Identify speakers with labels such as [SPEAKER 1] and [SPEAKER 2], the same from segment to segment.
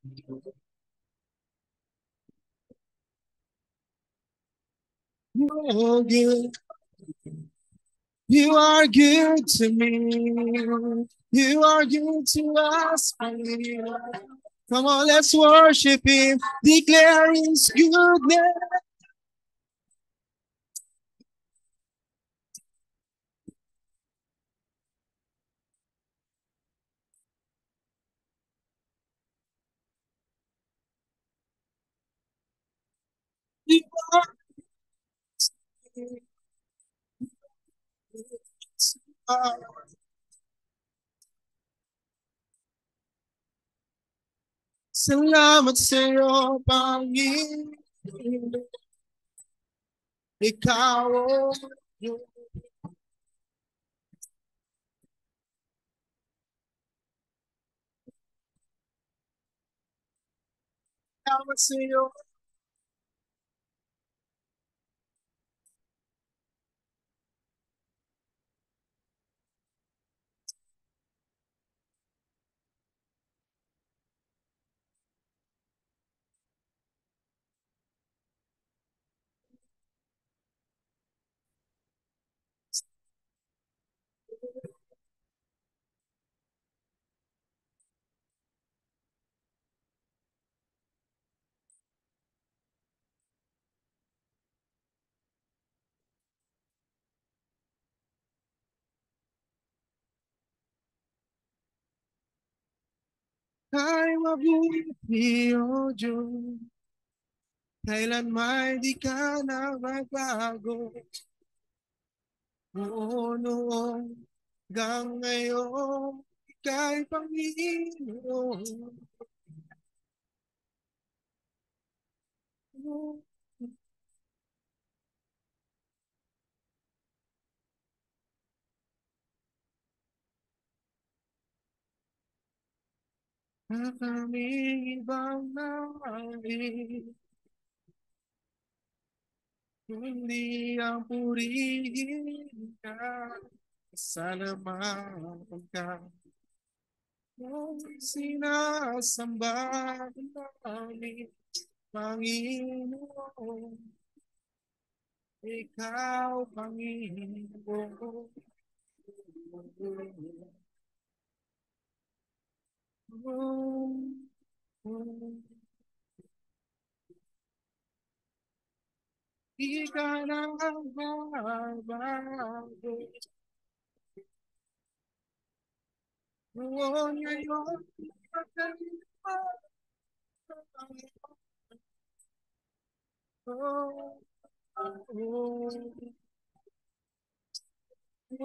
[SPEAKER 1] You are good. You are good to me. You are good to us. Come on, let's worship Him, declare His goodness. You are good to us. Salamat sa iyo, Panginoon. Ikaw, oh Diyos. Salamat sa iyo. Ay mabuti, O Diyos, kailan may di ka na magbago. Noon hanggang ngayon, ika'y Panginoon. At aming ibang nais, kundi ang purihin ka. Salamatan ka. Sinasamba namin, Panginoon. Ikaw, Panginoon. Di ka na magbabago. Noon ngayon,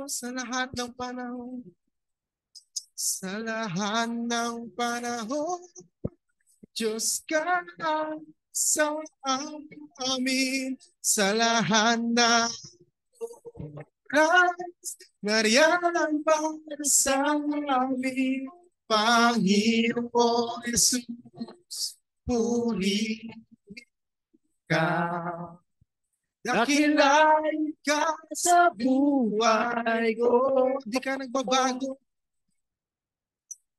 [SPEAKER 1] sa lahat ng panahon, sa lahat ng panahon, Diyos ka sa amin, sa lahat ng oras, nariyan para sa amin, Panginoon Jesus, puri ka. Dakilain ka sa buhay ko. Di ka nagbabago.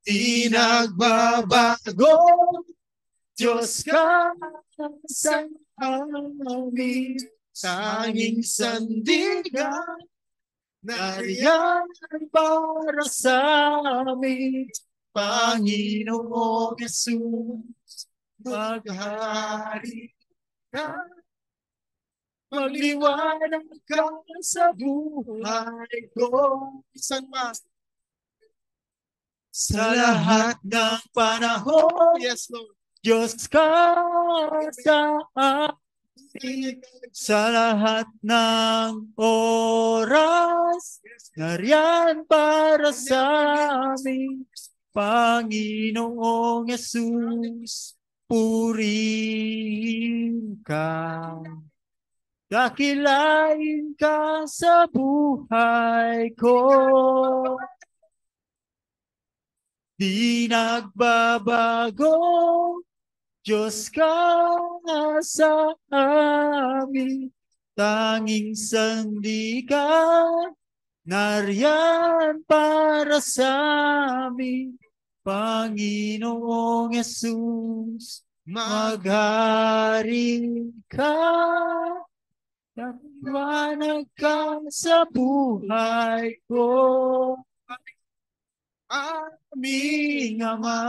[SPEAKER 1] Di nagbabago. Diyos ka sa amin. Tanging sandigan. Nariyan para sa amin. Panginoong Jesus. Maghari ka. Magliwanag ka sa buhay ko. Isan pa. Sa lahat ng panahon, yes, Lord. Diyos ka sa amin. Sa lahat ng oras, nariyan para sa amin. Panginoong Jesus, purihin ka. Dakilain ka sa buhay ko. Di nagbabago, Diyos ka sa amin. Tanging sandigan, nariyan para sa amin. Panginoong Yesus, maghari ka, nagwanag ka sa buhay ko. Aming Ama,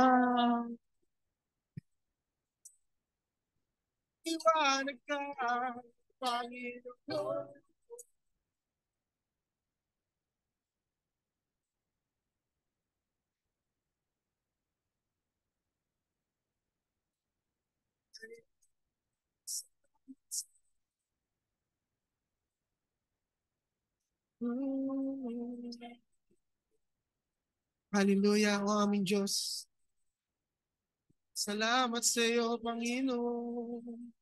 [SPEAKER 1] iwanag ka, Panginoon. Hallelujah, o aming Diyos. Salamat sa iyo, Panginoon.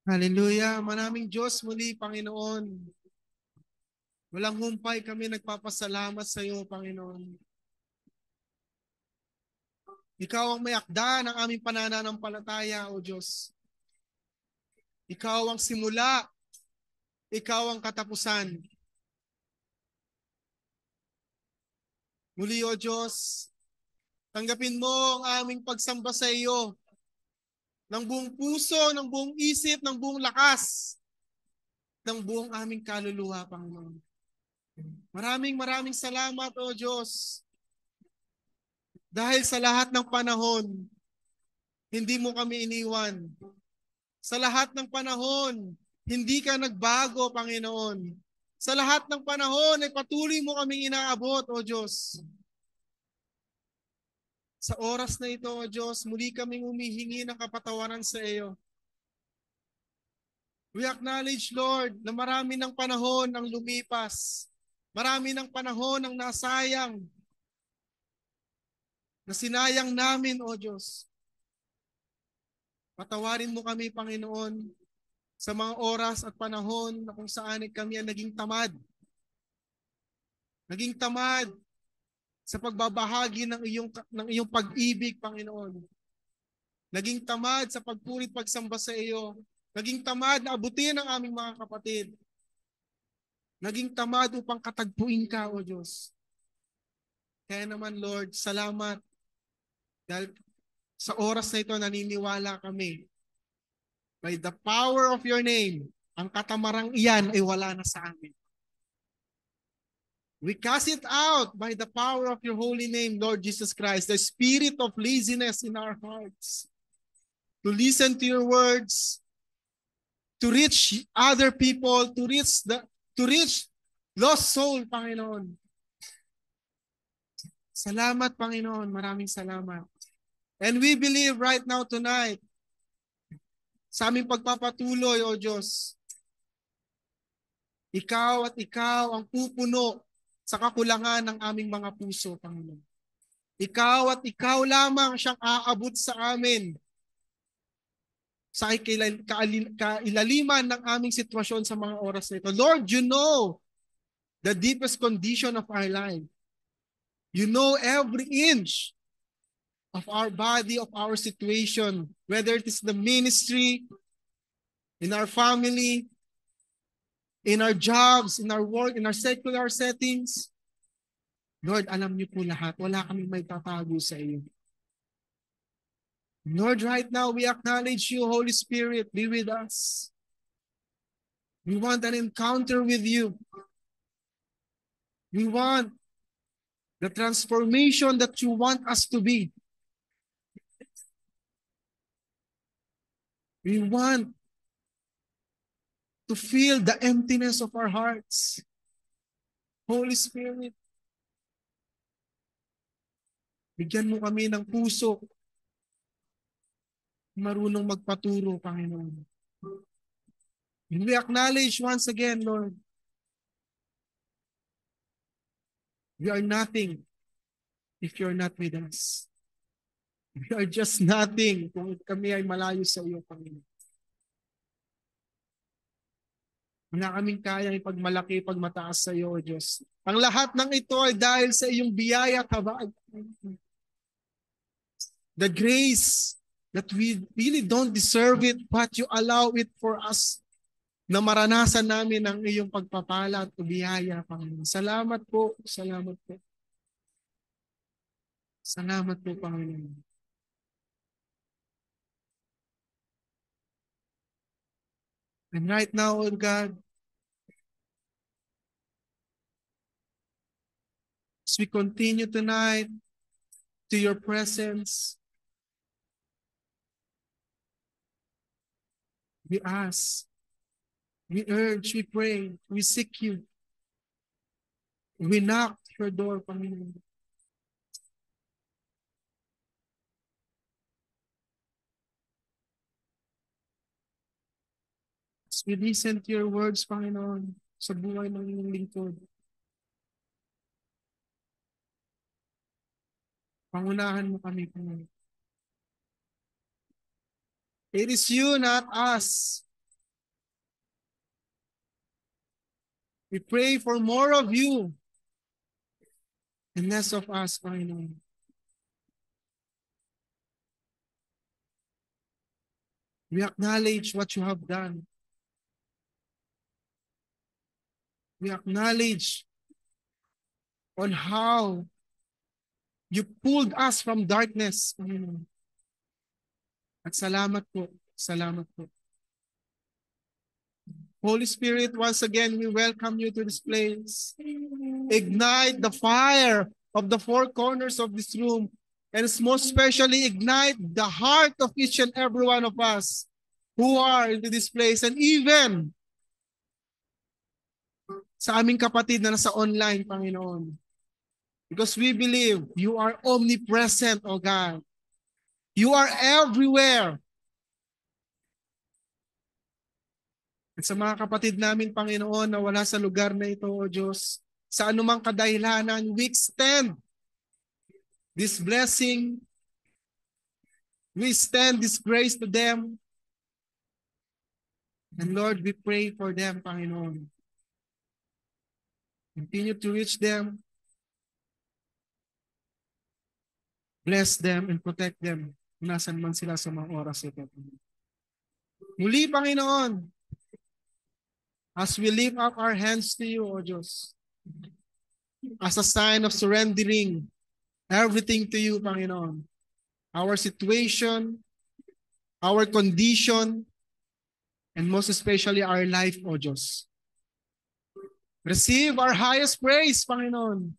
[SPEAKER 1] Hallelujah, maraming Diyos muli, Panginoon. Walang humpay kami nagpapasalamat sa iyo, Panginoon. Ikaw ang may akda ng aming pananampalataya, O Diyos. Ikaw ang simula, ikaw ang katapusan. Muli, O Diyos, tanggapin mo ang aming pagsamba sa iyo ng buong puso, ng buong isip, ng buong lakas, ng buong aming kaluluwa, Panginoon. Maraming salamat, O Diyos. Dahil sa lahat ng panahon, hindi mo kami iniwan. Sa lahat ng panahon, hindi ka nagbago, Panginoon. Sa lahat ng panahon ay patuloy mo kaming inaabot, O Diyos. Sa oras na ito, O Diyos, muli kaming humihingi ng kapatawaran sa iyo. We acknowledge, Lord, na marami ng panahon ang lumipas. Marami ng panahon ang nasayang. Na sinayang namin, O Diyos. Patawarin mo kami, Panginoon, sa mga oras at panahon na kung saan kami ang naging tamad. Naging tamad sa pagbabahagi ng iyong pag-ibig, Panginoon. Naging tamad sa pagpurit pagsamba sa iyo. Naging tamad na abutin ang aming mga kapatid. Naging tamad upang katagpuin ka, O Diyos. Kaya naman, Lord, salamat. Dahil sa oras na ito, naniniwala kami. By the power of your name, ang katamarang iyan ay wala na sa amin. We cast it out by the power of your holy name, Lord Jesus Christ, the spirit of laziness in our hearts. To listen to your words, to reach other people, to reach lost soul, Panginoon. Salamat, Panginoon. Maraming salamat. And we believe right now tonight, sa aming pagpapatuloy, O Diyos, ikaw at ikaw ang pupuno sa kakulangan ng aming mga puso, Panginoon. Ikaw at ikaw lamang siyang aabot sa amin sa kailaliman ng aming sitwasyon sa mga oras na ito. Lord, you know the deepest condition of our life. You know every inch of our body, of our situation, whether it is the ministry, in our family, in our jobs, in our work, in our secular settings. Lord, alam niyo po lahat. Wala kaming may tatago sa iyo. Lord, right now, we acknowledge you, Holy Spirit, be with us. We want an encounter with you. We want the transformation that you want us to be. We want to feel the emptiness of our hearts. Holy Spirit, bigyan mo kami ng puso marunong magpaturo, Panginoon. And we acknowledge once again, Lord, we are nothing if you're not with us. We are just nothing kung kami ay malayo sa iyo, Panginoon. Wala kaming kayang ipagmalaki, ipagmataas sa iyo, O Diyos. Ang lahat ng ito ay dahil sa iyong biyaya, kabag. The grace that we really don't deserve it, but you allow it for us na maranasan namin ang iyong pagpapala at biyaya, Panginoon. Salamat po, salamat po. Salamat po, Panginoon. And right now, O God, as we continue tonight to your presence, we ask, we urge, we pray, we seek you. We knock your door, Panginoon. As we listen to your words, Panginoon, sa buhay ng iyong lingkod, pangunahan mo kami, Panginoon. It is you, not us. We pray for more of you and less of us, Panginoon. We acknowledge what you have done. We acknowledge on how you pulled us from darkness, Panginoon. At salamat po, salamat po. Holy Spirit, once again, we welcome you to this place. Ignite the fire of the four corners of this room, and most especially ignite the heart of each and every one of us who are into this place, and even sa aming kapatid na nasa online, Panginoon. Because we believe you are omnipresent, O God. You are everywhere. At sa mga kapatid namin, Panginoon, na wala sa lugar na ito, O Diyos, sa anumang kadahilanan, we extend this blessing, we extend this grace to them. And Lord, we pray for them, Panginoon. Continue to reach them. Bless them and protect them. Nasan man sila sa mga oras ito. Muli, Panginoon, as we lift up our hands to you, O Diyos, as a sign of surrendering everything to you, Panginoon, our situation, our condition, and most especially our life, O Diyos. Receive our highest praise, Panginoon.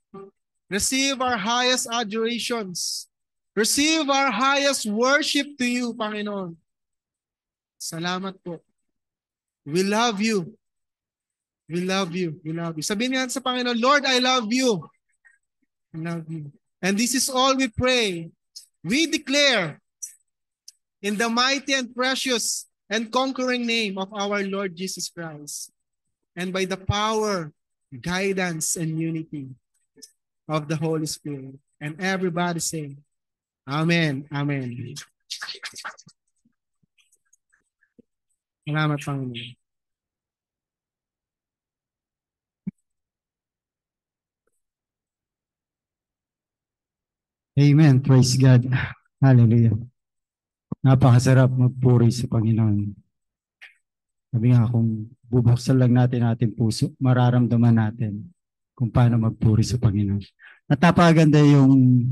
[SPEAKER 1] Receive our highest adorations. Receive our highest worship to you, Panginoon. Salamat po. We love you. We love you. We love you. Sabihin niyan sa Panginoon, Lord, I love you. I love you. And this is all we pray. We declare in the mighty and precious and conquering name of our Lord Jesus Christ, and by the power, guidance, and unity of the Holy Spirit. And everybody say, Amen. Amen. Salamat, Panginoon.
[SPEAKER 2] Amen. Praise God. Hallelujah. Napakasarap magpuri sa Panginoon. Sabi nga, kung bubuksan lang natin ating puso, mararamdaman natin kung paano magpuri sa Panginoon. At napakaganda yung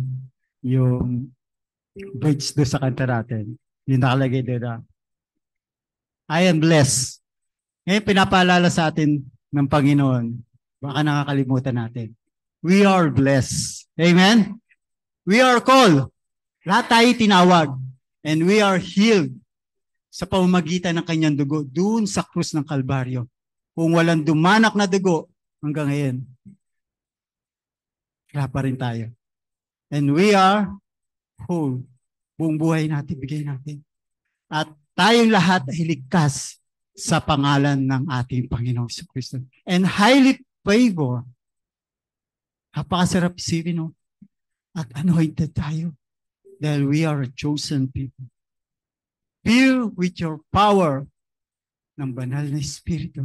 [SPEAKER 2] bridge doon sa kanta natin. Yung nakalagay doon na, I am blessed. Ngayon, pinapaalala sa atin ng Panginoon, baka nakakalimutan natin. We are blessed. Amen? We are called. Lahat tayo tinawag. And we are healed sa pamamagitan ng kanyang dugo doon sa krus ng Kalbaryo. Kung walang dumanak na dugo hanggang ngayon, wala pa rin tayo. And we are whole. Buong buhay natin, bigay natin. At tayong lahat ay ligtas sa pangalan ng ating Panginoong Kristo. And highly favored. Napakasarap isipin, no? At anointed tayo dahil we are a chosen people. Filled with your power ng banal na Espiritu.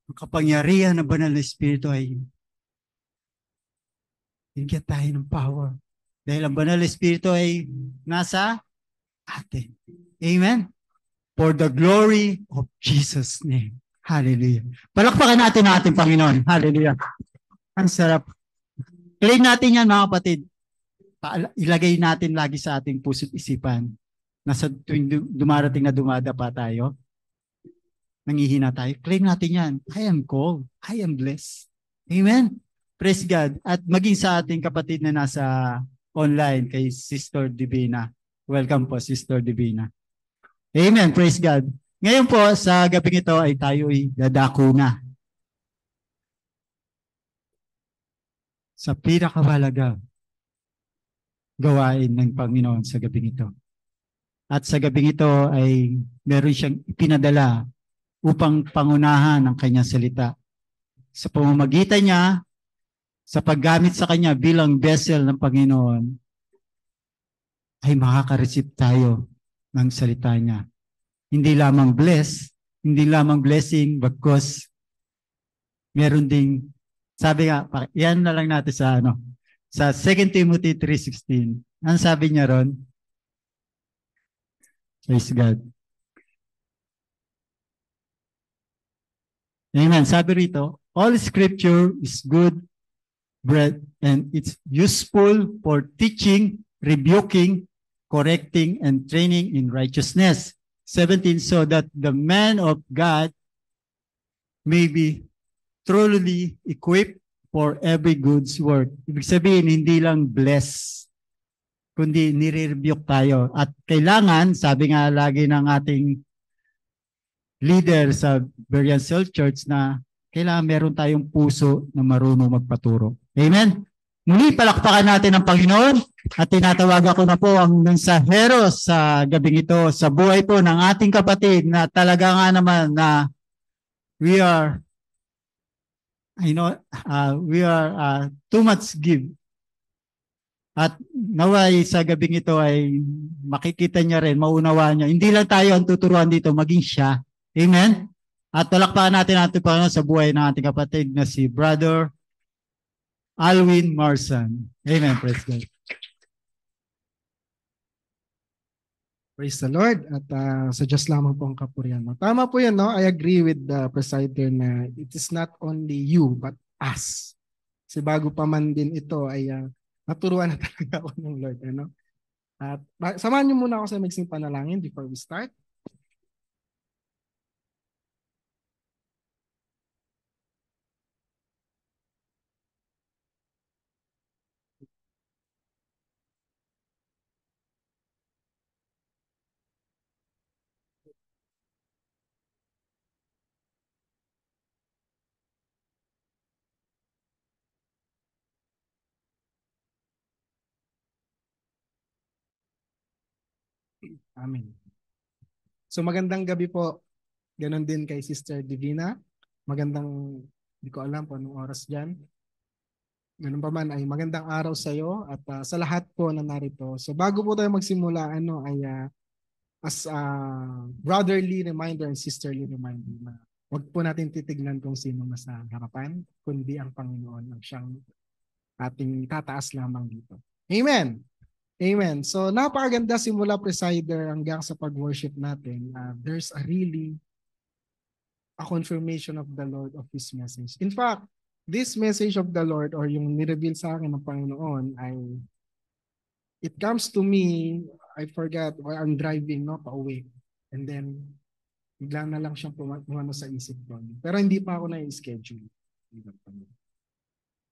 [SPEAKER 2] Ang kapangyarihan ng banal na Espiritu ay bigyan tayo ng power. Dahil ang banal na Espiritu ay nasa atin. Amen? For the glory of Jesus' name. Hallelujah. Palakpakan natin ang ating Panginoon. Hallelujah. Ang sarap. Claim natin yan, mga kapatid. Ilagay natin lagi sa ating puso't isipan na sa tuwing dumarating na dumadapa tayo, nangihina tayo, claim natin yan. I am called. I am blessed. Amen? Praise God. At maging sa ating kapatid na nasa online kay Sister Divina. Welcome po, Sister Divina. Amen. Praise God. Ngayon po, sa gabing ito ay tayo'y dadako na sa pinakabalagang gawain ng Panginoon sa gabing ito. At sa gabing ito ay meron siyang ipinadala upang pangunahan ang kanyang salita. Sa pamamagitan niya, sa paggamit sa kanya bilang vessel ng Panginoon, ay makaka-receive tayo ng salita niya. Hindi lamang hindi lamang blessing, because meron ding, sabi nga, yan na lang natin sa 2 Timothy 3:16. Ano sabi niya ron? Praise God. Amen. Sabi rito, all scripture is good, bread, and it's useful for teaching, rebuking, correcting, and training in righteousness. 17, so that the man of God may be truly equipped for every good work. Ibig sabihin, hindi lang bless, kundi nire-rebuke tayo. At kailangan, sabi nga lagi ng ating leader sa Berean Cell Church, na kailangan meron tayong puso na marunong magpaturo. Amen? Muli, palakpakan natin ang Panginoon at tinatawagan ko na po ang mensahero sa gabing ito, sa buhay po ng ating kapatid na talaga nga naman na we are too much give. At naway sa gabing ito ay makikita niya rin, maunawaan niya. Hindi lang tayo ang tuturuan dito, maging siya. Amen? At palakpakan natin ang ating Panginoon sa buhay ng ating kapatid na si Brother Alwin Marsan. Amen. Praise God.
[SPEAKER 1] Praise the Lord. At sa Diyos lamang po ang kapurihan mo. Tama po yan, no? I agree with the presider na it is not only you, but us. Kasi bago pa man din ito ay naturuan na talaga ako ng Lord. Ano? At samahan niyo muna ako sa mixing panalangin before we start. Amen. So magandang gabi po. Ganon din kay Sister Divina. Magandang, hindi ko alam po anong oras dyan. Ganun pa man ay magandang araw sa iyo at sa lahat po na narito. So bago po tayo magsimula, as a brotherly reminder and sisterly reminder na huwag po natin titignan kung sino nasa harapan, kundi ang Panginoon ang siyang ating tataas lamang dito. Amen! Amen. So napakaganda simula presider hanggang sa pag-worship natin. There's a confirmation of the Lord of His message. In fact, this message of the Lord or yung nireveal sa akin ng Panginoon ay it comes to me, I forgot, or I'm driving pauwi. And then bigla na lang siyang pumano sa isip ko. Pero hindi pa ako na-schedule.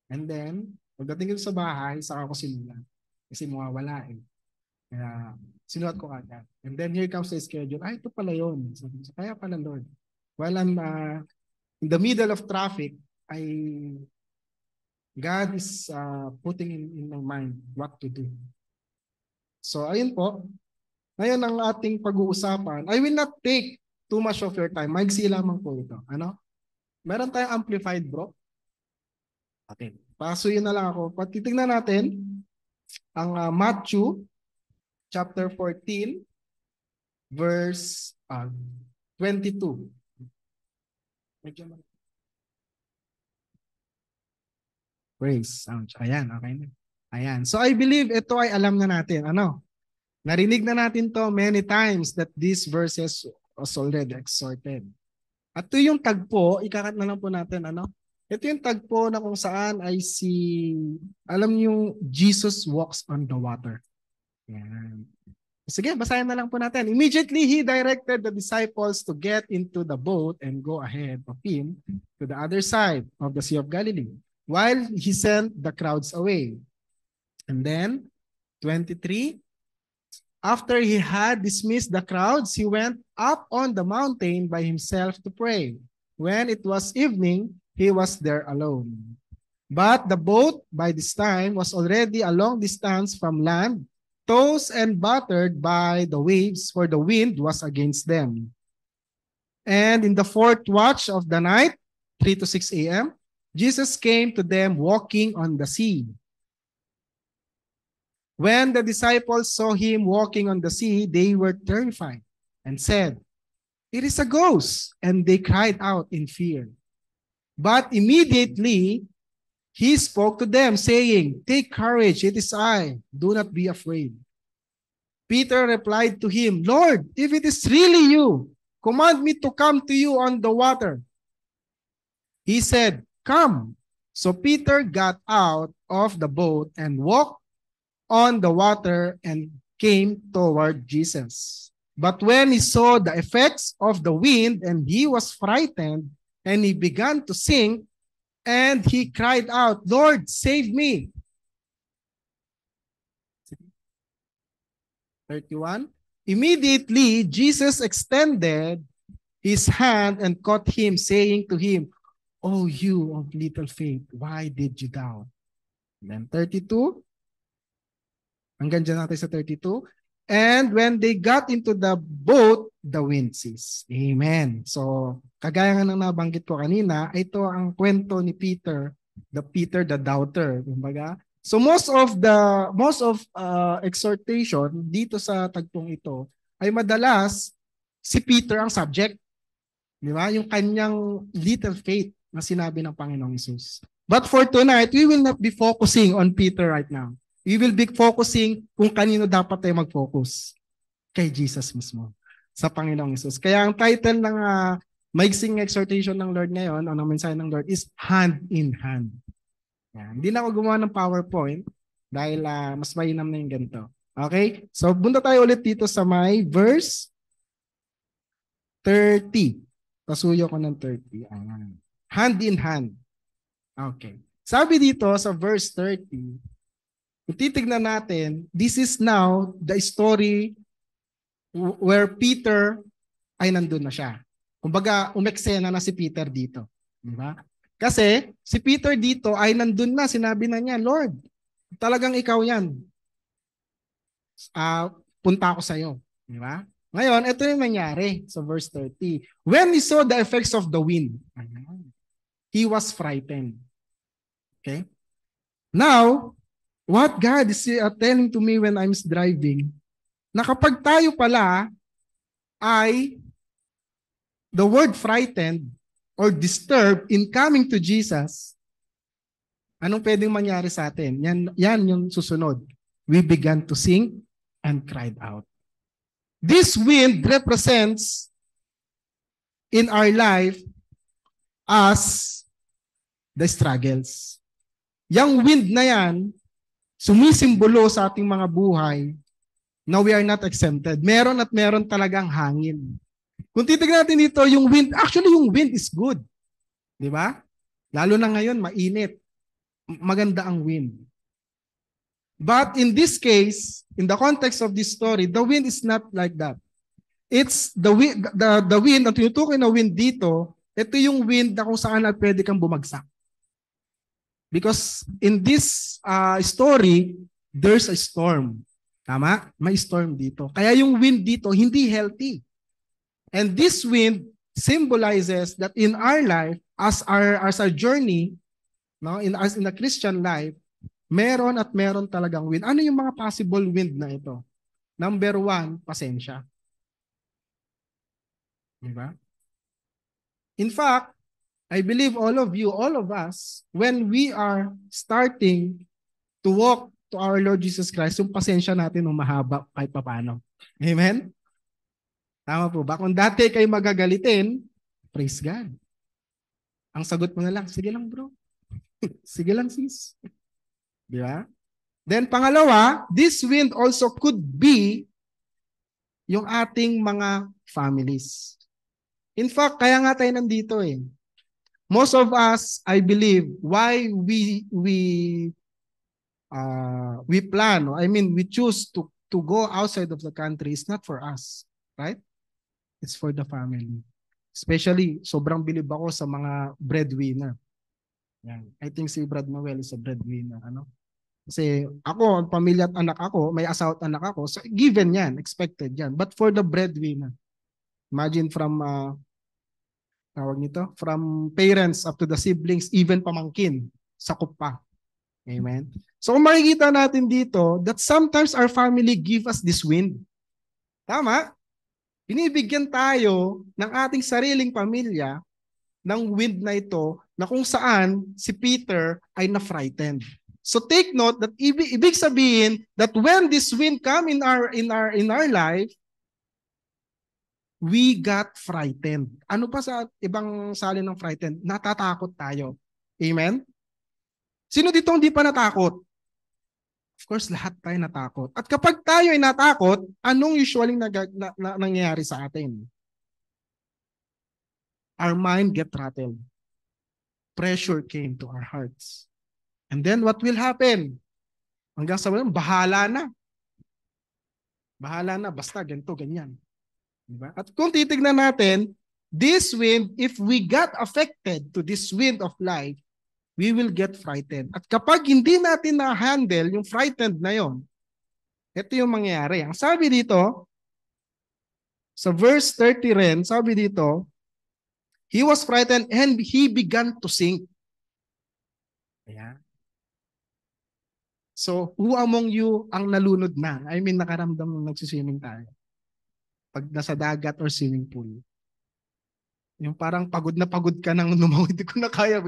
[SPEAKER 1] And then, pagdating ko sa bahay, saka ko sinulat. Kasi mawawala eh. Kaya sinulat ko agad. And then here comes the schedule. Ito pala yun. So, kaya pala Lord. While I'm in the middle of traffic, God is putting in my mind what to do. So ayun po. Ngayon ang ating pag-uusapan. I will not take too much of your time. Maigsi lamang po ito. Ano? Meron tayong amplified, bro. Okay. Pasuyin na lang ako. Titignan natin ang Matthew chapter 14 verse 22. Praise. Ayan, okay na. Ayan. So I believe ito ay alam na natin. Ano? Narinig na natin to many times that these verses was already exhorted. At ito yung tagpo, ikakat na lang po natin, ano? Ito yung tagpo na kung saan ay alam yung Jesus walks on the water. Yan. Sige, basahin na lang po natin. Immediately, he directed the disciples to get into the boat and go ahead of him to the other side of the Sea of Galilee, while he sent the crowds away. And then, 23, after he had dismissed the crowds, he went up on the mountain by himself to pray. When it was evening, he was there alone. But the boat by this time was already a long distance from land, tossed and battered by the waves, for the wind was against them. And in the fourth watch of the night, 3 to 6 a.m., Jesus came to them walking on the sea. When the disciples saw him walking on the sea, they were terrified and said, "It is a ghost," and they cried out in fear. But immediately he spoke to them, saying, "Take courage, it is I. Do not be afraid." Peter replied to him, "Lord, if it is really you, command me to come to you on the water." He said, "Come." So Peter got out of the boat and walked on the water and came toward Jesus. But when he saw the effects of the wind, and he was frightened, and he began to sink, and he cried out, "Lord, save me." 31. Immediately, Jesus extended his hand and caught him, saying to him, "Oh, you of little faith, why did you doubt?" Then 32. Hanggang dyan natin sa 32. And when they got into the boat, the wind ceased. Amen. So, kagaya nga ng nabanggit ko kanina, ito ang kwento ni Peter the doubter. Kumbaga, so most of exhortation dito sa tagpong ito ay madalas si Peter ang subject. Di ba? Yung kanyang little faith na sinabi ng Panginoong Hesus. But for tonight, we will not be focusing on Peter right now. We will be focusing kung kanino dapat tayo mag-focus. Kay Jesus mismo. Sa Panginoong Hesus. Kaya ang title ng maiksing exhortation ng Lord ngayon, o ng mensahe ng Lord, is Hand in Hand. Yan. Hindi na ako gumawa ng PowerPoint dahil mas mainam na yung ganito. Okay? So, punta tayo ulit dito sa may verse 30. Pasuyo ko ng 30. Ayan. Hand in hand. Okay. Sabi dito sa verse 30, kung titignan natin, this is now the story where Peter ay nandun na siya. Kumbaga, umeksena na si Peter dito. Diba? Kasi si Peter dito ay nandun na, sinabi na niya, "Lord, talagang ikaw yan. Punta ako sa'yo." Diba? Ngayon, ito yung nangyari sa verse 30. When he saw the effects of the wind, he was frightened. Okay? Now, what God is telling to me when I'm driving, na kapag tayo pala ay the word frightened or disturbed in coming to Jesus, anong pwedeng mangyari sa atin? Yan yung susunod. We began to sing and cried out. This wind represents in our life as the struggles. Yang wind na yan, sumisimbolo sa ating mga buhay na we are not exempted. Meron at meron talagang hangin. Kung titignan natin dito, yung wind, actually yung wind is good. Di ba? Lalo na ngayon, mainit. Maganda ang wind. But in this case, in the context of this story, the wind is not like that. It's the wind, ang tinutukoy na wind dito, ito yung wind na kung saan at pwede kang bumagsak. Because in this story, there's a storm. Tama? May storm dito. Kaya yung wind dito, hindi healthy. And this wind symbolizes that in our life, as our journey, no, in a Christian life, meron at meron talagang wind. Ano yung mga possible wind na ito? Number 1, pasensya.
[SPEAKER 3] Diba? In fact, I believe all of you, all of us, when we are starting to walk to our Lord Jesus Christ, yung pasensya natin ng mahaba kahit papaano. Amen? Tama po ba? Kung dati kayo magagalitin, praise God. Ang sagot mo na lang, sige lang bro. Sige lang sis. Di ba? Then pangalawa, this wind also could be yung ating mga families. In fact, kaya nga tayo nandito eh. Most of us, I believe, why we plan, we choose to go outside of the country is not for us, right? It's for the family. Especially, sobrang bilib ako sa mga breadwinner. Yan. I think si Brad Noel is a breadwinner. Ano? Kasi ako, pamilya at anak ako, may asawa at anak ako, so given yan, expected yan. But for the breadwinner, imagine from tawag nito, from parents up to the siblings, even pamangkin, sakop pa. Amen? So kung makikita natin dito, that sometimes our family give us this wind. Tama? Binibigyan tayo ng ating sariling pamilya ng wind na ito na kung saan si Peter ay na-frightened. So take note that ibig sabihin that when this wind come in our life, we got frightened. Ano pa sa ibang salin ng frightened? Natatakot tayo. Amen? Sino dito hindi pa natakot? Of course, lahat tayo natakot. At kapag tayo ay natakot, anong usually nangyayari sa atin? Our mind get rattled. Pressure came to our hearts. And then what will happen? Hanggang sa bahala na. Bahala na, basta ganito, ganyan. Diba? At kung titignan natin, this wind, if we got affected to this wind of life, we will get frightened. At kapag hindi natin na-handle yung frightened na yon, ito yung mangyayari. Ang sabi dito, sa verse 30 rin, sabi dito, he was frightened and he began to sink. Ayan. So, who among you ang nalunod na? Nakaramdam ng nagsiswimming tayo. Pag nasa dagat or swimming pool. Yung parang pagod na pagod ka nang lumaw, hindi ko na kaya.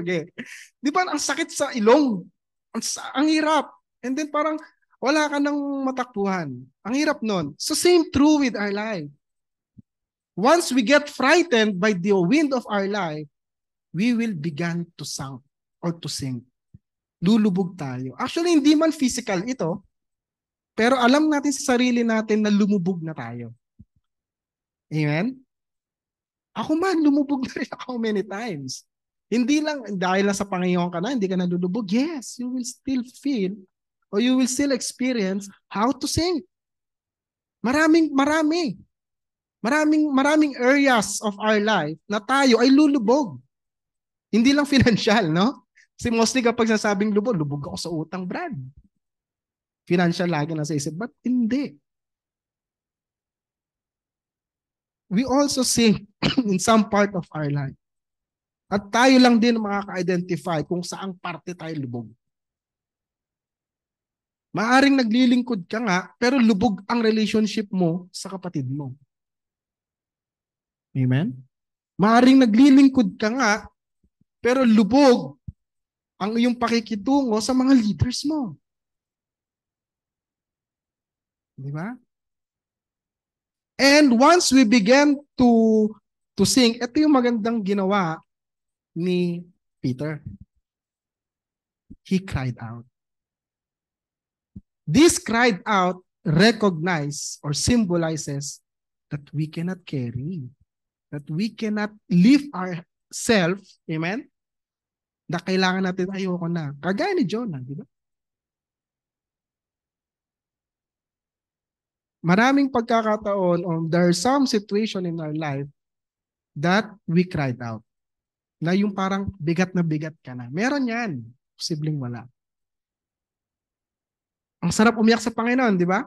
[SPEAKER 3] Di ba, ang sakit sa ilong. Ang hirap. And then parang wala ka nang matakbuhan. Ang hirap nun. So same true with our life. Once we get frightened by the wind of our life, we will begin to sink or to sink. Lulubog tayo. Actually, hindi man physical ito, pero alam natin sa sarili natin na lumubog na tayo. Amen? Ako man, lumubog na rin ako many times. Hindi lang dahil lang sa Panginoon ka na, hindi ka nalulubog. Yes, you will still feel or you will still experience how to sing. Maraming areas of our life na tayo ay lulubog. Hindi lang financial, no? Kasi mostly kapag nasabing lubog ako sa utang, Brad. Financial lagi nasa isip, but hindi. We also sing in some part of our life. At tayo lang din makaka-identify kung saang parte tayo lubog. Maaring naglilingkod ka nga, pero lubog ang relationship mo sa kapatid mo. Amen? Maaring naglilingkod ka nga, pero lubog ang iyong pakikitungo sa mga leaders mo. Di ba? And once we began to sing, ito yung magandang ginawa ni Peter. He cried out. This cried out recognize or symbolizes that we cannot carry, that we cannot lift ourselves, amen? Na kailangan natin, ayoko na. Kagaya ni Jonah, di ba? Maraming pagkakataon there are some situation in our life that we cried out. Na yung parang bigat na bigat ka na. Meron yan. Posibleng wala. Ang sarap umiyak sa Panginoon, di ba?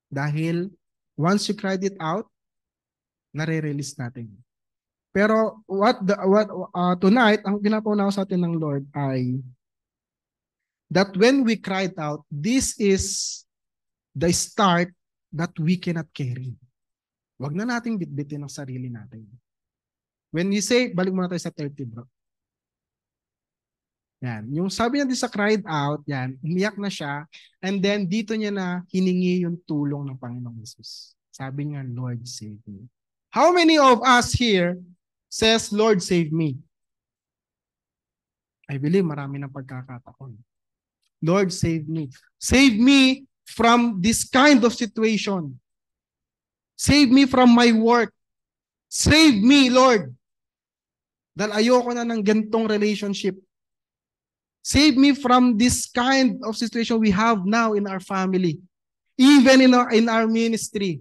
[SPEAKER 3] Dahil once you cried it out, nare-release natin. Pero tonight, ang pinapaunawa sa atin ng Lord ay that when we cried out, this is the start that we cannot carry. Wag na nating bitbitin ang sarili natin. When you say, balik muna tayo sa 30, bro. Yan. Yung sabi niya din sa cried out, yan, umiyak na siya, and then dito niya na hiningi yung tulong ng Panginoong Jesus. Sabi niya, Lord, save me. How many of us here says, Lord, save me? I believe marami ng pagkakataon. Lord, save me. Save me from this kind of situation. Save me from my work. Save me, Lord. Dahil ayoko na ng gantong relationship. Save me from this kind of situation we have now in our family. Even in our ministry.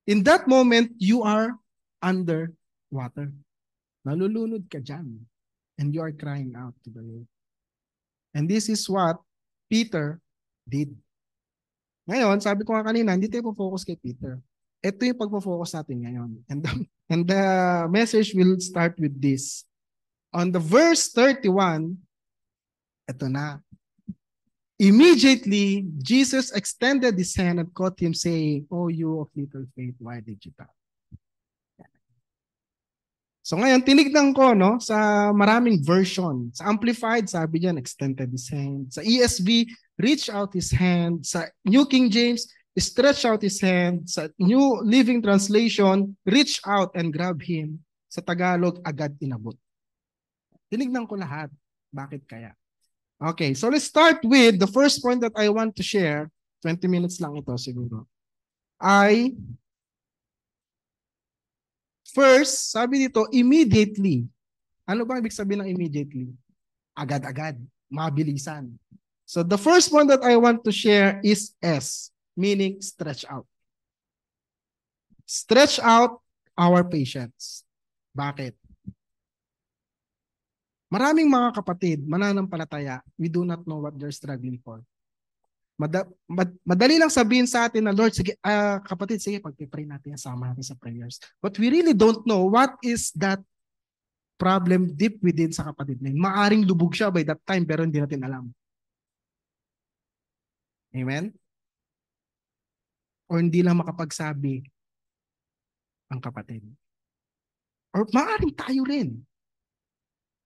[SPEAKER 3] In that moment, you are under water. Nalulunod ka dyan. And you are crying out to the Lord. And this is what Peter did. Ngayon, sabi ko nga kanina, hindi tayo po-focus kay Peter. Ito yung pagpo-focus natin ngayon. And the message will start with this. On the verse 31, ito na. Immediately, Jesus extended his hand and caught him, saying, "Oh, you of little faith, why did you doubt?" So ngayon, tinignan ko sa maraming version. Sa Amplified, sabi diyan, extended his hand. Sa ESV, reach out his hand. Sa New King James, stretch out his hand. Sa New Living Translation, reach out and grab him. Sa Tagalog, agad inabot. Tinignan ko lahat. Bakit kaya? Okay, so let's start with the first point that I want to share. 20 minutes lang ito siguro. First, sabi dito, immediately. Ano ba ibig sabihin ng immediately? Agad-agad, mabilisan. So the first one that I want to share is S, meaning stretch out. Stretch out our patience. Bakit? Maraming mga kapatid, mananampalataya, we do not know what they're struggling for. Madali lang sabihin sa atin na, Lord, sige, kapatid, sige, pag-pray natin, sama natin sa prayers. But we really don't know what is that problem deep within sa kapatid na yun. Maaring lubog siya by that time, pero hindi natin alam. Amen? Or hindi lang makapagsabi ang kapatid. Or maaring tayo rin.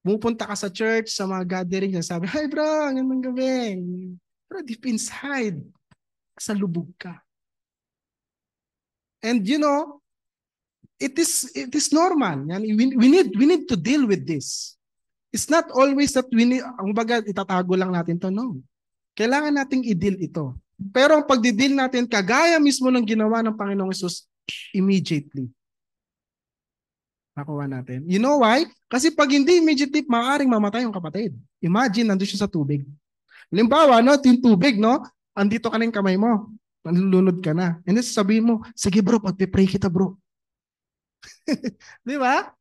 [SPEAKER 3] Pupunta ka sa church, sa mga gathering, and sabi, "Hi bro, ngayong gabi." Pero deep inside, sa lubog ka. And you know, it is normal. We need to deal with this. It's not always that ang baga, itatago lang natin to. No. Kailangan nating i-deal ito. Pero ang pagdi-deal natin, kagaya mismo ng ginawa ng Panginoong Hesus, immediately. Nakuha natin. You know why? Kasi pag hindi immediately, maaaring mamatay yung kapatid. Imagine, nandun siya sa tubig. Halimbawa, yung tubig, andito ka na yung kamay mo. Nalulunod ka na. And then sabihin mo, sige bro, pagpipray kita bro. Di ba?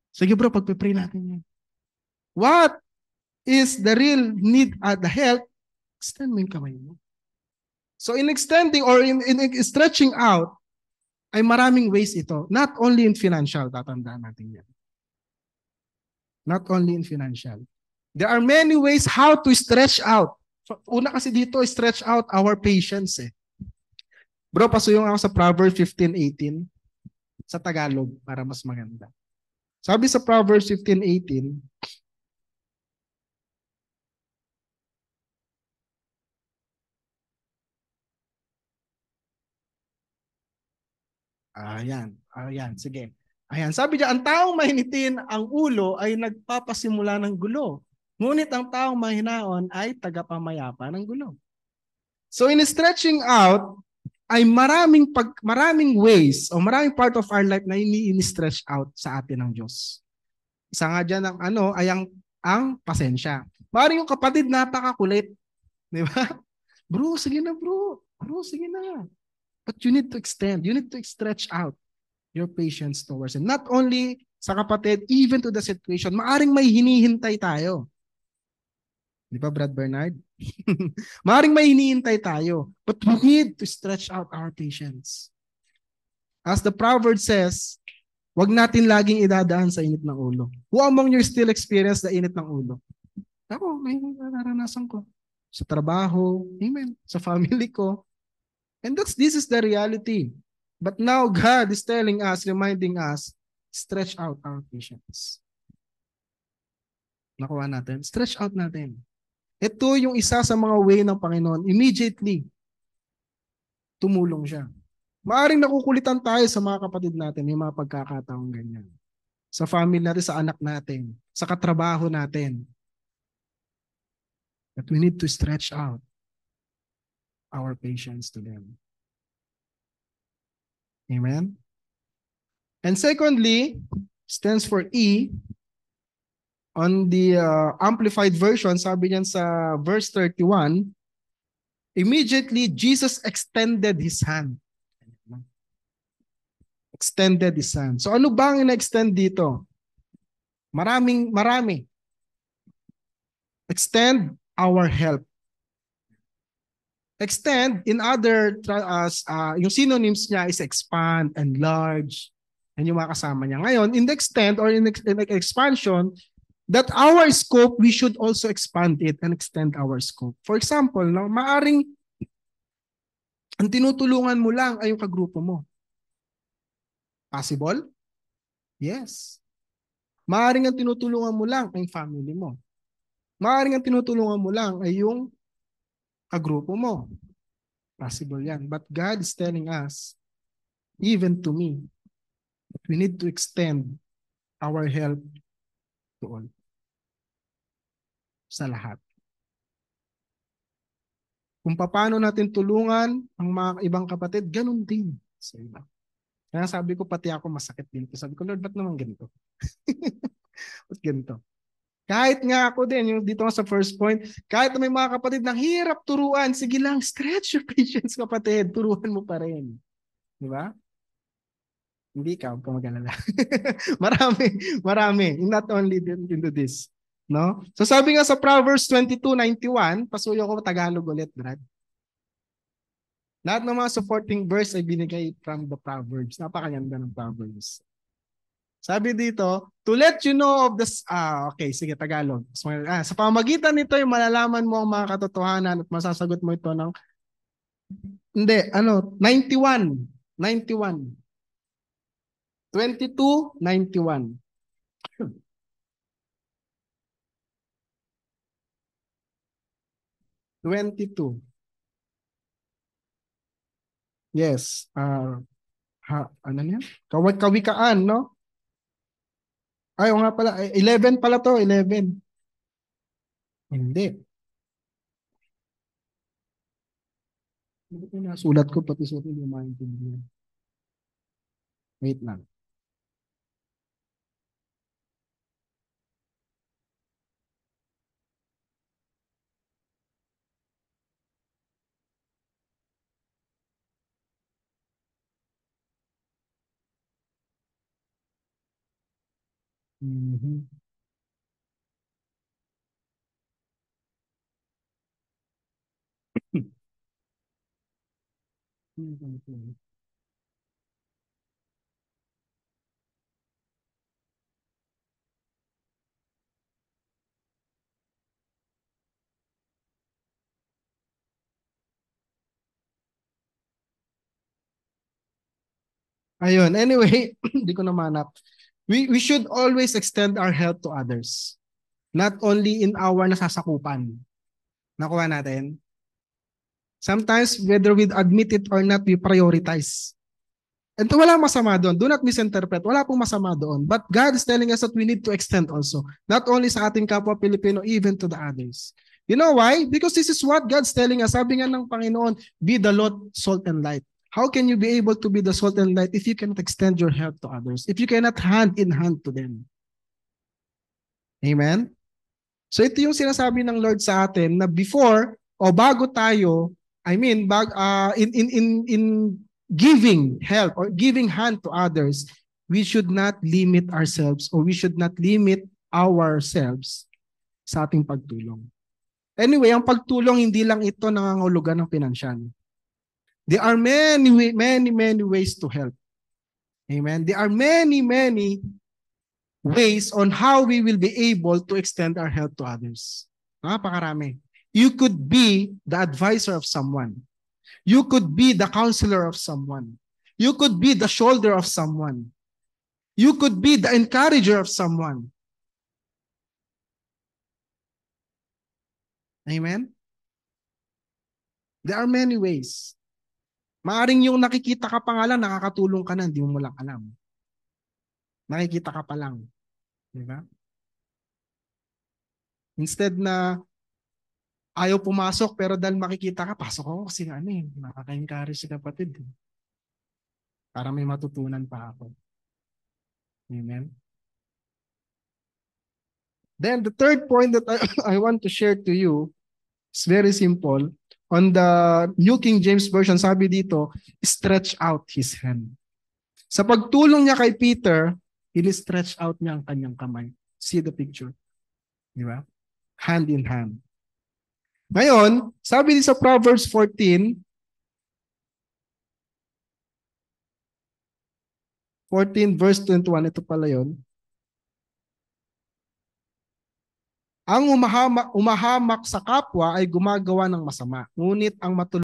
[SPEAKER 3] Sige bro, pagpipray natin yan. What is the real need at the help? Extend mo yung kamay mo. So in extending or in stretching out, ay maraming ways ito. Not only in financial, tatandaan natin yan. Not only in financial. There are many ways how to stretch out. Una kasi dito, stretch out our patience. Bro, pasuyong ako sa Proverbs 15:18 sa Tagalog para mas maganda. Sabi sa Proverbs 15:18, Ayan, sige. Ayan, sabi niya, ang taong mahinitin ang ulo ay nagpapasimula ng gulo. Ngunit ang taong mahinaon ay tagapamayapa ng gulo. So in stretching out, ay maraming ways o maraming part of our life na ini-stretch out sa atin ng Diyos. Isa nga dyan ay ang pasensya. Parang yung kapatid napakakulit. Di ba? Bro, sige na bro. Bro, sige na. But you need to extend. You need to stretch out your patience towards Him. Not only sa kapatid, even to the situation. Maaring may hinihintay tayo. Di ba, Brad Bernard? Maaring may hinihintay tayo. But we need to stretch out our patience. As the proverb says, wag natin laging idadaan sa init ng ulo. Who among you still experience the init ng ulo? Ako, may naranasan ko. Sa trabaho, amen. Sa family ko. And this is the reality. But now God is telling us, reminding us, stretch out our patience. Nakuha natin? Stretch out natin. Ito yung isa sa mga way ng Panginoon. Immediately, tumulong siya. Maaring nakukulitan tayo sa mga kapatid natin, yung mga pagkakataong ganyan. Sa family natin, sa anak natin, sa katrabaho natin. But we need to stretch out our patience to them. Amen? And secondly, stands for E. On the Amplified Version, sabi niyan sa verse 31, immediately Jesus extended His hand. Extended His hand. So ano ba ang ina-extend dito? Marami. Extend our help. Extend, in other, yung synonyms niya is expand, enlarge, and yung mga kasama niya. Ngayon, in the extend or in the expansion, that our scope, we should also expand it and extend our scope. For example, no, maaring ang tinutulungan mo lang ay yung kagrupo mo. Possible? Yes. Maaring ang tinutulungan mo lang ay yung family mo. Maaring ang tinutulungan mo lang ay yung kagrupo mo. Possible yan. But God is telling us, even to me, that we need to extend our help to all. Sa lahat. Kung paano natin tulungan ang mga ibang kapatid, ganun din sa iba. Kaya sabi ko, pati ako masakit din. Sabi ko, Lord, ba't naman ganito? Ba't ganito? Kahit nga ako din, yung dito sa first point, kahit na may mga kapatid na hirap turuan, sige lang, stretch your patience, kapatid. Turuan mo pa rin. Di ba? Hindi ka, huwag ka mag-alala. marami. Not only into this. No? So sabi nga sa Proverbs 22:91, pasuyo ko Tagalog ulit, Brad. Lahat ng mga supporting verse ay binigay from the Proverbs. Napakaganda ng Proverbs. Sabi dito, to let you know of this, okay, sige, Tagalog. Sa pamagitan nito, yung malalaman mo ang mga katotohanan at masasagot mo ito ng, 91. 22:91. Yes. Ano niya? Kawikaan, no? Ay, o nga pala. 11 pala to. 11. Hindi. Hindi ko nasulat ko. Pati sulat yung maintindihan. Wait lang. Mhm. Ayun. Anyway, hindi ko na manap. We should always extend our help to others. Not only in our nasasakupan. Nakuha natin? Sometimes, whether we admit it or not, we prioritize. And wala masama doon. Do not misinterpret. Wala pong masama doon. But God is telling us that we need to extend also. Not only sa ating kapwa Pilipino, even to the others. You know why? Because this is what God's telling us. Sabi nga ng Panginoon, be the Lord, salt and light. How can you be able to be the salt and light if you cannot extend your help to others? If you cannot hand in hand to them? Amen? So ito yung sinasabi ng Lord sa atin na before o bago tayo, in giving help or giving hand to others, we should not limit ourselves or we should not limit ourselves sa ating pagtulong. Anyway, ang pagtulong hindi lang ito nangangahulugan ng pinansyal. There are many ways to help. Amen. There are many ways on how we will be able to extend our help to others. Napakarami. You could be the advisor of someone. You could be the counselor of someone. You could be the shoulder of someone. You could be the encourager of someone. Amen? There are many ways. Maaring yung nakikita ka pa nga lang, nakakatulong ka na, hindi mo lang alam. Nakikita ka pa lang. Di ba? Instead na ayaw pumasok, pero dahil makikita ka, pasok ako kasi nakaka-encourage si kapatid. Para may matutunan pa ako. Amen? Then the third point that I want to share to you is very simple. On the New King James Version, sabi dito, stretch out his hand. Sa pagtulong niya kay Peter, in-stretch out niya ang kanyang kamay. See the picture. Di ba? Hand in hand. Ngayon, sabi din sa Proverbs 14 verse 21, ito pala yun. Ang umahamak sa kapwa ay gumagawa ng masama, ngunit ang matulungin